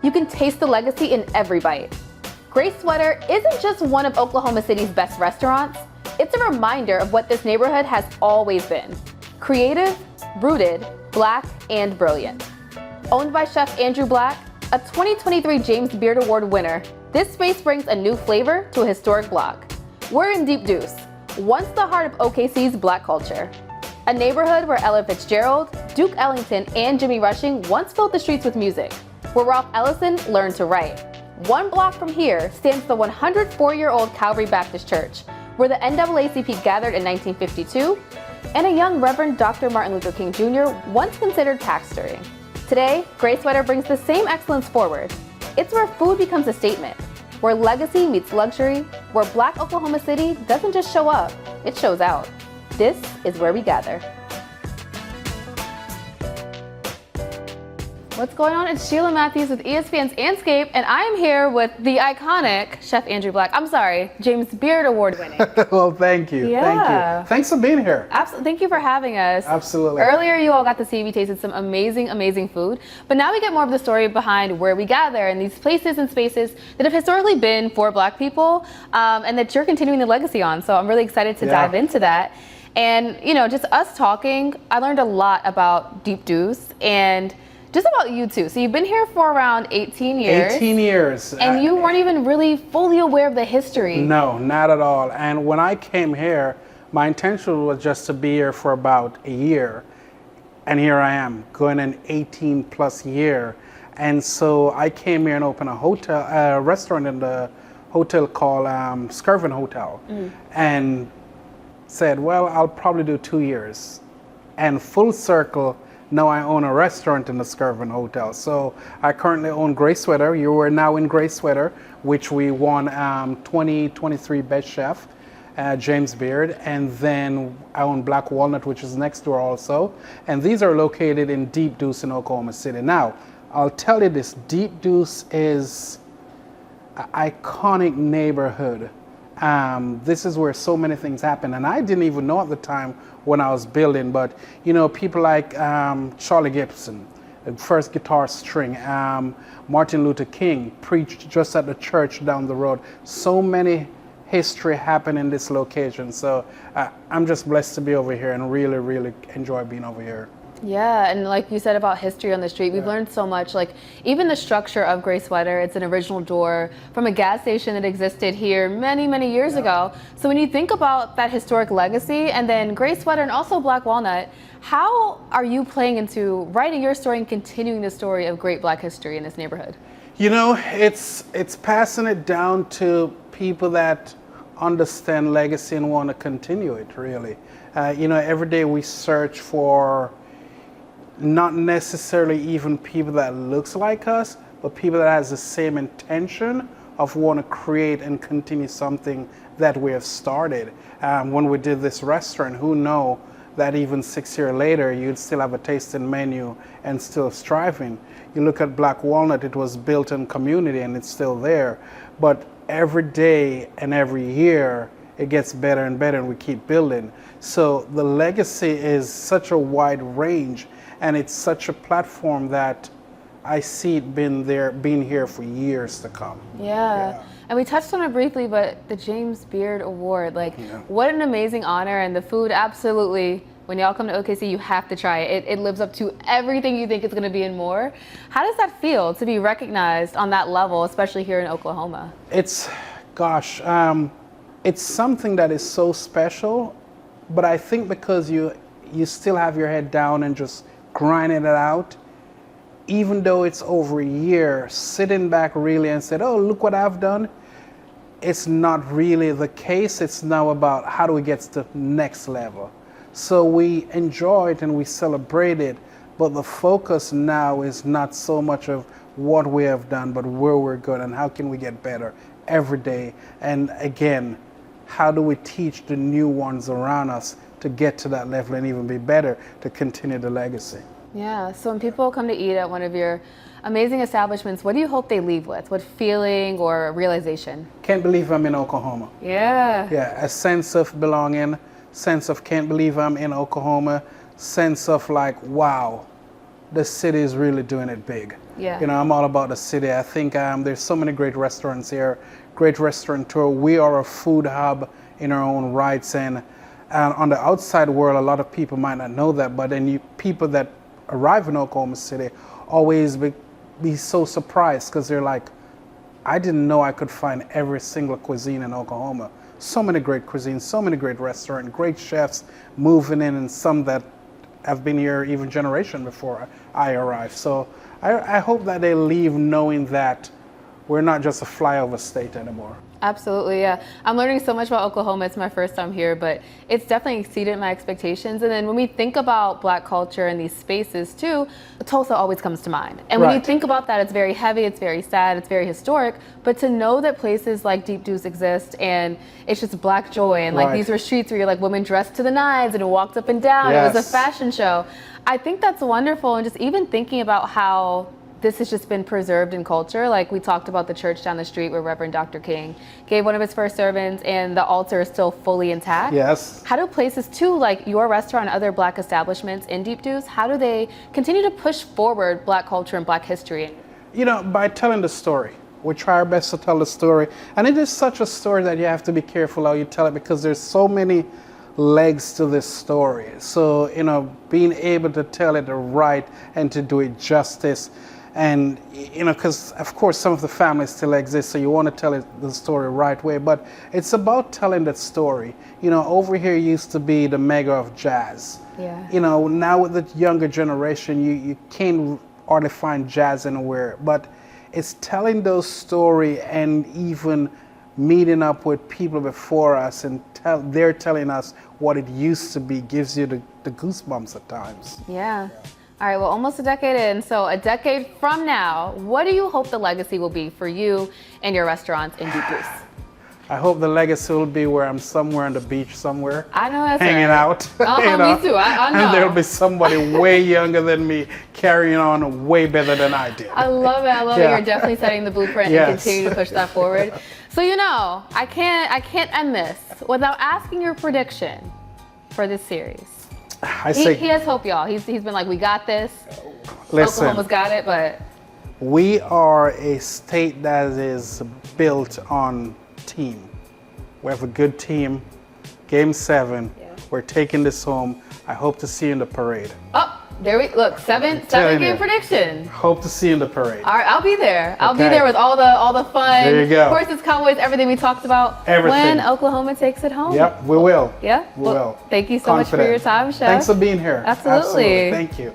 You can taste the legacy in every bite. Gray Sweater isn't just one of Oklahoma City's best restaurants, it's a reminder of what this neighborhood has always been. Creative, rooted, Black, and brilliant. Owned by Chef Andrew Black, a 2023 James Beard Award winner, this space brings a new flavor to a historic block. We're in Deep Deuce, once the heart of OKC's Black culture. A neighborhood where Ella Fitzgerald, Duke Ellington, and Jimmy Rushing once filled the streets with music, where Ralph Ellison learned to write. One block from here stands the 104-year-old Calvary Baptist Church, where the NAACP gathered in 1952, and a young Reverend Dr. Martin Luther King Jr. once considered pastoring. Today, Gray Sweater brings the same excellence forward. It's where food becomes a statement, where legacy meets luxury, where Black Oklahoma City doesn't just show up, it shows out. This is where we gather. What's going on? It's Sheila Matthews with ESPN's Andscape, and I am here with the iconic Chef Andrew Black. I'm sorry, James Beard Award winning. Well, thank you. Yeah. Thank you. Thanks for being here. Absolutely. Thank you for having us. Absolutely. Earlier, you all got to see we tasted some amazing, amazing food, but now we get more of the story behind where we gather and these places and spaces that have historically been for Black people, and that you're continuing the legacy on. So I'm really excited to dive into that. And, you know, just us talking, I learned a lot about Deep Deuce and just about you too. So you've been here for around 18 years. 18 years. And you weren't even really fully aware of the history. No, not at all. And when I came here, my intention was just to be here for about a year. And here I am, going an 18 plus year. And so I came here and opened a restaurant in the hotel called Skirvin Hotel. And said, well, I'll probably do 2 years. And full circle, now I own a restaurant in the Skirvin Hotel. So I currently own Gray Sweater. You are now in Gray Sweater, which we won 2023 Best Chef, James Beard. And then I own Black Walnut, which is next door also. And these are located in Deep Deuce in Oklahoma City. Now, I'll tell you this, Deep Deuce is an iconic neighborhood. This is where so many things happen, and I didn't even know at the time when I was building, but you know, people like Charlie Gibson, the first guitar string, Martin Luther King preached just at the church down the road. So many history happened in this location, so I'm just blessed to be over here and really, really enjoy being over here. Yeah, and like you said about history on the street, we've learned so much. Like even the structure of Gray Sweater, it's an original door from a gas station that existed here many, many years ago. So when you think about that historic legacy and then Gray Sweater and also Black Walnut, how are you playing into writing your story and continuing the story of great Black history in this neighborhood? You know, it's passing it down to people that understand legacy and want to continue it, really. You know, every day we search for not necessarily even people that looks like us, but people that has the same intention of want to create and continue something that we have started. When we did this restaurant, who know that even 6 years later, you'd still have a tasting menu and still striving. You look at Black Walnut, it was built in community and it's still there. But every day and every year, it gets better and better and we keep building. So the legacy is such a wide range. And it's such a platform that I see it being here for years to come. Yeah. And we touched on it briefly, but the James Beard Award, like what an amazing honor, and the food absolutely, when y'all come to OKC, you have to try it. It lives up to everything you think it's gonna be and more. How does that feel to be recognized on that level, especially here in Oklahoma? It's, gosh, it's something that is so special, but I think because you still have your head down and just grinding it out, even though it's over a year, sitting back really and said, oh, look what I've done. It's not really the case. It's now about how do we get to the next level. So we enjoy it and we celebrate it, but the focus now is not so much of what we have done, but where we're going and how can we get better every day. And again, how do we teach the new ones around us to get to that level and even be better to continue the legacy. Yeah, so when people come to eat at one of your amazing establishments, what do you hope they leave with? What feeling or realization? Can't believe I'm in Oklahoma. Yeah. Yeah, a sense of belonging, sense of can't believe I'm in Oklahoma, sense of like, wow, the city is really doing it big. Yeah. You know, I'm all about the city. I think there's so many great restaurants here, great restaurateur. We are a food hub in our own rights, and on the outside world, a lot of people might not know that, but then people that arrive in Oklahoma City always be so surprised because they're like, I didn't know I could find every single cuisine in Oklahoma. So many great cuisines, so many great restaurants, great chefs moving in, and some that have been here even generation before I arrived. So I hope that they leave knowing that we're not just a flyover state anymore. Absolutely, yeah. I'm learning so much about Oklahoma. It's my first time here, but it's definitely exceeded my expectations. And then when we think about Black culture in these spaces too, Tulsa always comes to mind. And when you think about that, it's very heavy, it's very sad, it's very historic. But to know that places like Deep Deuce exist and it's just Black joy, and like these were streets where you're like women dressed to the nines and walked up and down. It was a fashion show. I think that's wonderful. And just even thinking about how this has just been preserved in culture. Like we talked about the church down the street where Reverend Dr. King gave one of his first sermons, and the altar is still fully intact. Yes. How do places too, like your restaurant and other Black establishments in Deep Deuce, how do they continue to push forward Black culture and Black history? You know, by telling the story. We try our best to tell the story. And it is such a story that you have to be careful how you tell it, because there's so many legs to this story. So, you know, being able to tell it right and to do it justice. And, you know, because of course some of the families still exist, so you want to tell it the story right way, but it's about telling that story. You know, over here used to be the mega of jazz. Yeah. You know, now with the younger generation, you can't hardly find jazz anywhere, but it's telling those story and even meeting up with people before us and they're telling us what it used to be gives you the goosebumps at times. Yeah. All right, well, almost a decade in. So a decade from now, what do you hope the legacy will be for you and your restaurants in Deep Deuce? I hope the legacy will be where I'm somewhere on the beach somewhere. I know that's hanging out. You know? Me too, I know. And there'll be somebody way younger than me carrying on way better than I did. I love it. I love it. You're definitely setting the blueprint and continue to push that forward. So, you know, I can't end this without asking your prediction for this series. He has hope, y'all. He's been like, we got this. Listen, Oklahoma's got it, but we are a state that is built on team. We have a good team. Game 7. Yeah. We're taking this home. I hope to see you in the parade. Oh, there we look. Seven game prediction. Hope to see you in the parade. All right, I'll be there. I'll be there with all the fun. There you go. Horses, Cowboys, everything we talked about. Everything. When Oklahoma takes it home. Yep, we will. Yeah, we will. Thank you so much for your time, Chef. Thanks for being here. Absolutely. Thank you.